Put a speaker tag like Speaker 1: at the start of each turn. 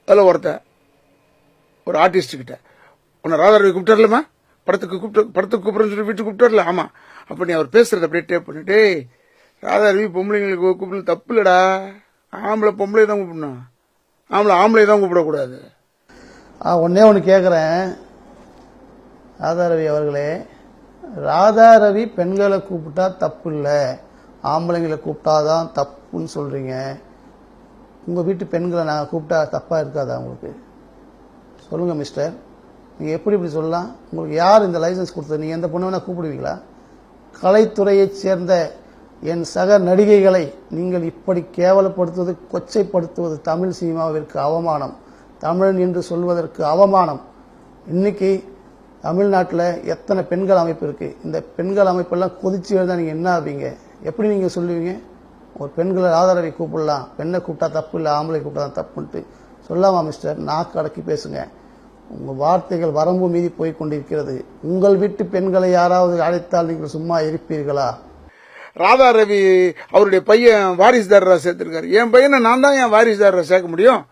Speaker 1: அதில் ஒருத்தன் ஒரு ஆர்டிஸ்ட் கிட்ட உன்னை ராதாரவி கூப்பிட்டார்லம்மா படத்துக்கு கூப்பிட்றேன்னு சொல்லி வீட்டுக்கு கூப்பிட்டார்ல ஆமாம் அப்போ நீ அவர் பேசுறத அப்படியே டேப் பண்ணிட்டு ராதாரவி பொம்பளைங்களுக்கு கூப்பிடல தப்பு இல்லடா ஆம்பளை பொம்பளை தான் கூப்பிடணும் ஆம்பளை தான் கூப்பிடக்கூடாது.
Speaker 2: ஒன்னே ஒன்று கேட்குறேன் ராதாரவி அவர்களே, ராதாரவி பெண்களை கூப்பிட்டா தப்பு இல்லை ஆம்பளைங்களை கூப்பிட்டாதான் தப்புன்னு சொல்றீங்க. உங்க வீட்டு பெண்களை நாங்கள் கூப்பிட்டா தப்பா இருக்காதா உங்களுக்கு? சொல்லுங்க மிஸ்டர், நீங்க எப்படி சொல்லலாம்? உங்களுக்கு யார் இந்த லைசன்ஸ் கொடுத்தது? நீங்க எந்த பொண்ணு வேணா கூப்பிடுவீங்களா? கலைத்துறையைச் சேர்ந்த என் சக நடிகைகளை நீங்கள் இப்படி கேவலப்படுத்துவது, கொச்சைப்படுத்துவது தமிழ் சினிமாவிற்கு அவமானம், தமிழன் என்று சொல்வதற்கு அவமானம். இன்னைக்கு தமிழ்நாட்டில் எத்தனை பெண்கள் அமைப்பு இருக்கு? இந்த பெண்கள் அமைப்பெல்லாம் கொதிச்சு எழுந்தா நீங்க என்ன ஆவீங்க? எப்படி நீங்க சொல்லுவீங்க? ஒரு பெண்களை ஆதரவை கூப்பிடலாம், பெண்ணை கூப்பிட்டா தப்பு இல்லை ஆம்பளை கூப்பிட்டா தான் தப்புன்ட்டு சொல்லாமா மிஸ்டர்? நாக்கு அடக்கி பேசுங்க. உங்க வார்த்தைகள் வரம்பு மீறி போய் கொண்டிருக்கிறது. உங்கள் வீட்டு பெண்களை யாராவது அழைத்தால் நீங்கள் சும்மா இருப்பீர்களா?
Speaker 1: ராதாரவி அவருடைய பையன் வாரிசுதாரரா சேர்த்திருக்காரு. என் பையனை நான் தான் என் வாரிசுதாரரா சேர்க்க முடியும்.